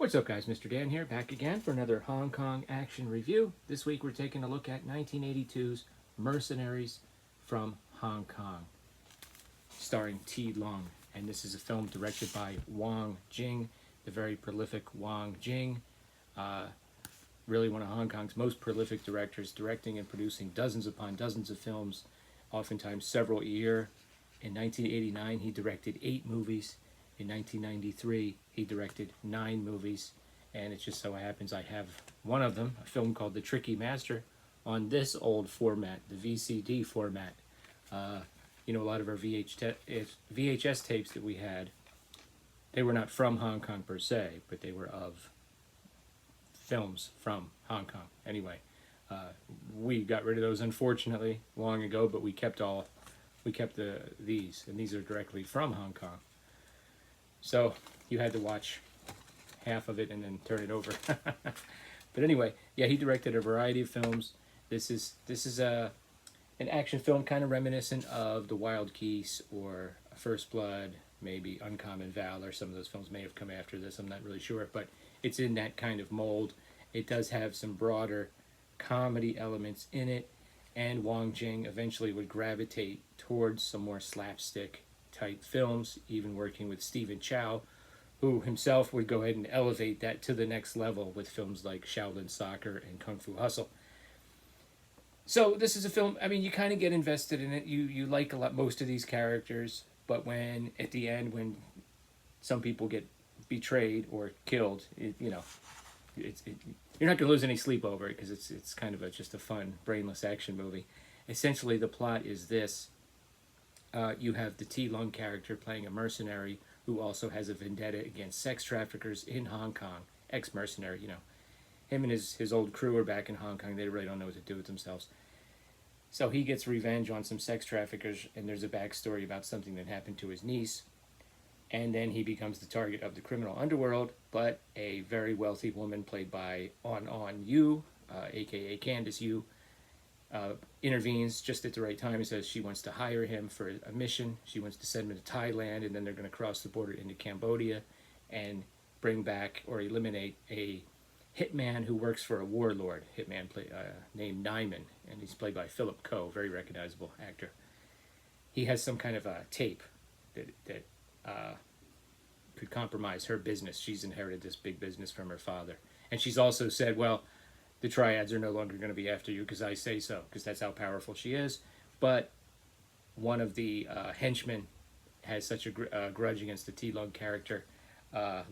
What's up, guys? Mr. Dan here, back again for another Hong Kong action review. This week we're taking a look at 1982's Mercenaries from Hong Kong, starring T. Lung. And this is a film directed by Wong Jing, the very prolific Wong Jing. Really one of Hong Kong's most prolific directors, directing and producing dozens upon dozens of films, oftentimes several a year. In 1989, he directed 8 movies. In 1993, he directed 9 movies, and it just so happens I have one of them, a film called The Tricky Master, on this old format, the VCD format. A lot of our VHS tapes that we had, they were not from Hong Kong per se, but they were of films from Hong Kong. Anyway, we got rid of those unfortunately long ago, but we kept these, and these are directly from Hong Kong. So you had to watch half of it and then turn it over. But anyway, yeah, he directed a variety of films. This is an action film kind of reminiscent of The Wild Geese or First Blood, maybe Uncommon Valor. Some of those films may have come after this, I'm not really sure, but it's in that kind of mold. It does have some broader comedy elements in it, and Wong Jing eventually would gravitate towards some more slapstick type films, even working with Stephen Chow, who himself would go ahead and elevate that to the next level with films like Shaolin Soccer and Kung Fu Hustle. So this is a film, I mean, you kind of get invested in it. You like most of these characters, but when at the end, when some people get betrayed or killed, you're not going to lose any sleep over it, because it's kind of just a fun, brainless action movie. Essentially, the plot is this. You have the T. Lung character playing a mercenary who also has a vendetta against sex traffickers in Hong Kong. Ex-mercenary, Him and his old crew are back in Hong Kong. They really don't know what to do with themselves. So he gets revenge on some sex traffickers, and there's a backstory about something that happened to his niece. And then he becomes the target of the criminal underworld, but a very wealthy woman played by On Yu, a.k.a. Candice Yu, intervenes just at the right time and says she wants to hire him for a mission. She wants to send him to Thailand, and then they're going to cross the border into Cambodia and bring back or eliminate a hitman who works for a warlord. Hitman named Nyman, and he's played by Philip Ko, very recognizable actor. He has some kind of a tape that could compromise her business. She's inherited this big business from her father. And she's also said, well, the triads are no longer going to be after you because I say so, because that's how powerful she is. But one of the henchmen has such a grudge against the T. Lung character,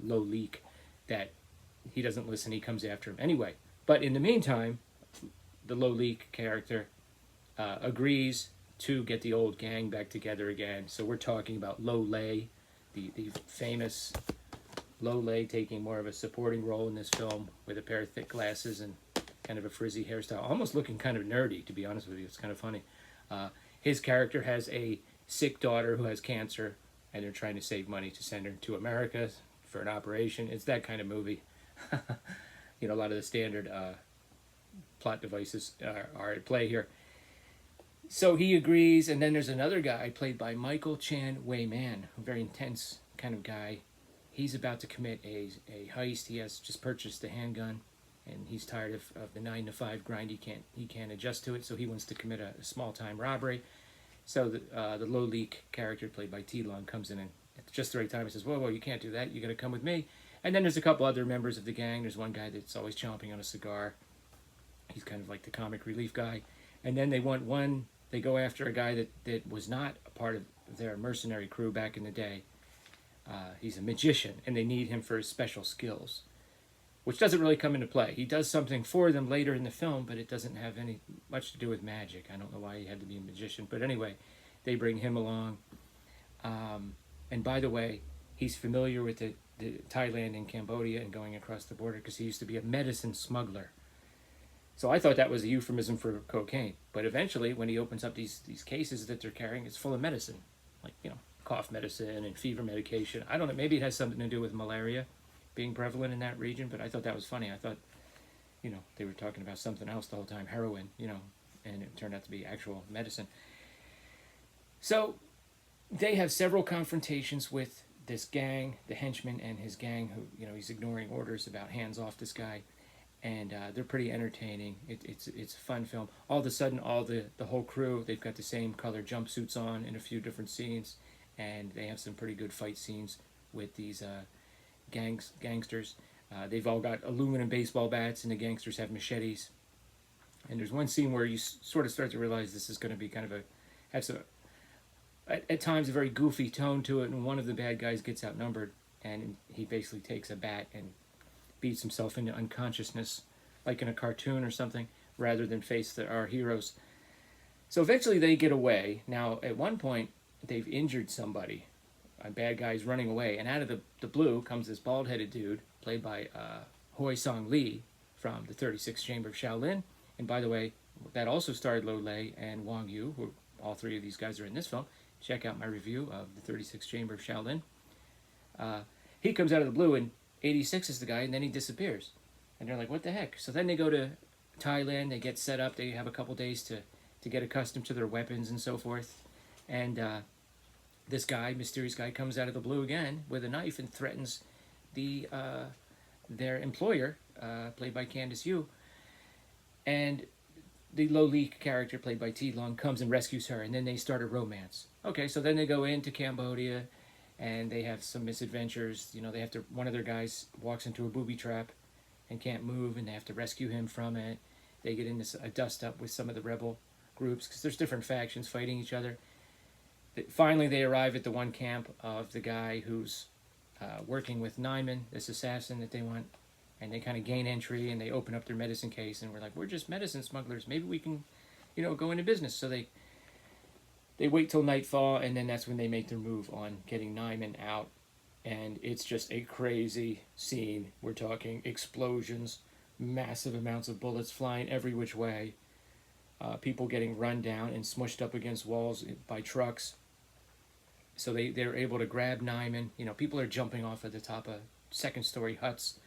Lieh, that he doesn't listen. He comes after him anyway. But in the meantime, the Lieh character agrees to get the old gang back together again. So we're talking about Lieh, the famous Lieh, taking more of a supporting role in this film with a pair of thick glasses and kind of a frizzy hairstyle, almost looking kind of nerdy, to be honest with you. It's kind of funny. His character has a sick daughter who has cancer, and they're trying to save money to send her to America for an operation. It's that kind of movie. A lot of the standard plot devices are at play here. So he agrees, and then there's another guy played by Michael Chan Wei Man, a very intense kind of guy. He's about to commit a heist. He has just purchased a handgun, and he's tired of the 9-to-5 grind. He can't adjust to it, so he wants to commit a small-time robbery. So the Lieh character, played by T. Lung, comes in and at just the right time he says, whoa, you can't do that. You got to come with me. And then there's a couple other members of the gang. There's one guy that's always chomping on a cigar. He's kind of like the comic relief guy. And then they go after a guy that was not a part of their mercenary crew back in the day. He's a magician, and they need him for his special skills, which doesn't really come into play. He does something for them later in the film, but it doesn't have much to do with magic. I don't know why he had to be a magician, but anyway, they bring him along. And by the way, he's familiar with the Thailand and Cambodia and going across the border because he used to be a medicine smuggler. So I thought that was a euphemism for cocaine. But eventually, when he opens up these cases that they're carrying, it's full of medicine, like, cough medicine and fever medication. I don't know, maybe it has something to do with malaria being prevalent in that region, but I thought that was funny. I thought, they were talking about something else the whole time, heroin, and it turned out to be actual medicine. So they have several confrontations with this gang, the henchman and his gang, who, you know, he's ignoring orders about hands off this guy, and they're pretty entertaining. It's a fun film. All of a sudden, the whole crew, they've got the same color jumpsuits on in a few different scenes, and they have some pretty good fight scenes with these gangsters. They've all got aluminum baseball bats, and the gangsters have machetes. And there's one scene where you sort of start to realize this is going to be kind of at times a very goofy tone to it, and one of the bad guys gets outnumbered, and he basically takes a bat and beats himself into unconsciousness, like in a cartoon or something, rather than face our heroes. So eventually they get away. Now, at one point, they've injured somebody. A bad guy's running away, and out of the blue comes this bald-headed dude, played by Hoi Song Lieh from the 36th Chamber of Shaolin. And by the way, that also starred Lieh and Wong Jing, who all three of these guys are in this film. Check out my review of the 36th Chamber of Shaolin. He comes out of the blue, and 86 is the guy, and then he disappears. And they're like, what the heck? So then they go to Thailand, they get set up, they have a couple days to get accustomed to their weapons and so forth. And this guy, mysterious guy, comes out of the blue again with a knife and threatens their employer, played by Candice Yu. And the Lo Lieh character, played by T. Long, comes and rescues her, and then they start a romance. Okay, so then they go into Cambodia, and they have some misadventures. You know, one of their guys walks into a booby trap and can't move, and they have to rescue him from it. They get into a dust-up with some of the rebel groups, because there's different factions fighting each other. Finally, they arrive at the one camp of the guy who's working with Nyman, this assassin that they want, and they kind of gain entry, and they open up their medicine case, and we're like, we're just medicine smugglers. Maybe we can, you know, go into business. So they wait till nightfall, and then that's when they make their move on getting Nyman out. And it's just a crazy scene. We're talking explosions, massive amounts of bullets flying every which way, people getting run down and smushed up against walls by trucks. So they're able to grab Nyman. You know, people are jumping off at the top of second-story huts.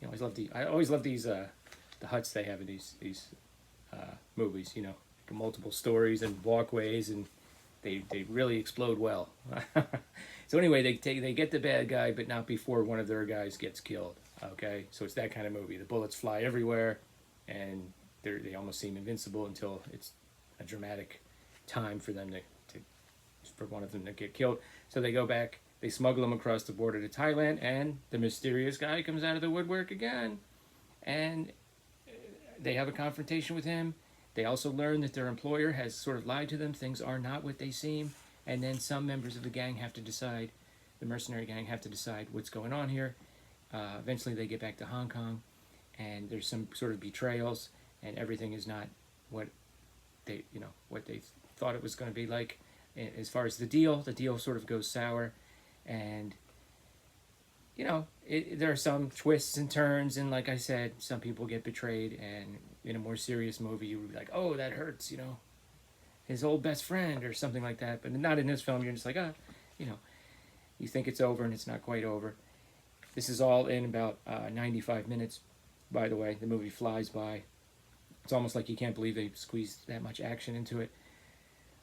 You know, I always love these the huts they have in these movies. You know, multiple stories and walkways, and they really explode well. So anyway, they get the bad guy, but not before one of their guys gets killed. Okay, so it's that kind of movie. The bullets fly everywhere, and they almost seem invincible until it's a dramatic time for them for one of them to get killed. So they go back, they smuggle him across the border to Thailand, and the mysterious guy comes out of the woodwork again, and they have a confrontation with him. They also learn that their employer has sort of lied to them. Things are not what they seem, and then some members of the gang have to decide, the mercenary gang have to decide what's going on here. Eventually they get back to Hong Kong, and there's some sort of betrayals, and everything is not what they thought it was going to be like. As far as the deal sort of goes sour, and you know, there are some twists and turns, and like I said, some people get betrayed, and in a more serious movie you would be like, oh, that hurts, you know, his old best friend or something like that. But not in this film. You're just like, you know, you think it's over, and it's not quite over. This is all in about 95 minutes. By the way, the movie flies by. It's almost like you can't believe they squeezed that much action into it.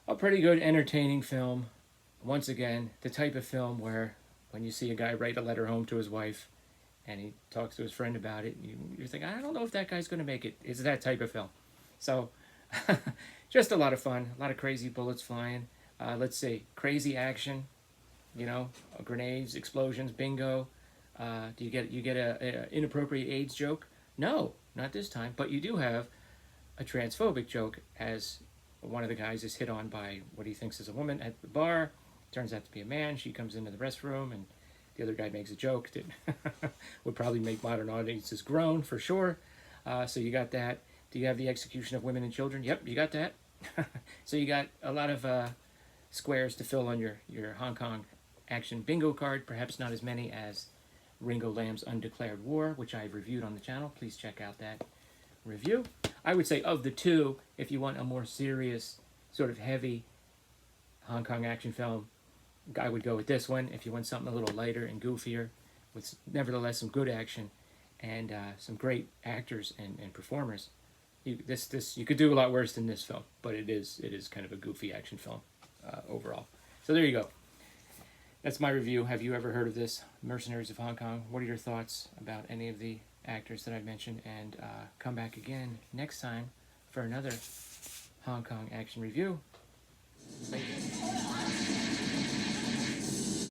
A pretty good, entertaining film. Once again, the type of film where when you see a guy write a letter home to his wife and he talks to his friend about it, you're thinking, I don't know if that guy's going to make it. It's that type of film. So, just a lot of fun. A lot of crazy bullets flying. Let's see, crazy action. You know, grenades, explosions, bingo. Do you get a inappropriate AIDS joke? No, not this time. But you do have a transphobic joke, as one of the guys is hit on by what he thinks is a woman at the bar. Turns out to be a man. She comes into the restroom, and the other guy makes a joke that would probably make modern audiences groan for sure. So you got that. Do you have the execution of women and children? Yep, you got that. So you got a lot of squares to fill on your Hong Kong action bingo card. Perhaps not as many as Ringo Lam's Undeclared War, which I've reviewed on the channel. Please check out that review. I would say of the two, if you want a more serious, sort of heavy Hong Kong action film, I would go with this one. If you want something a little lighter and goofier, with nevertheless some good action and some great actors and performers, you could do a lot worse than this film. But it is kind of a goofy action film overall. So there you go. That's my review. Have you ever heard of this, Mercenaries of Hong Kong? What are your thoughts about any of the actors that I've mentioned? And come back again next time for another Hong Kong action review. Thank you.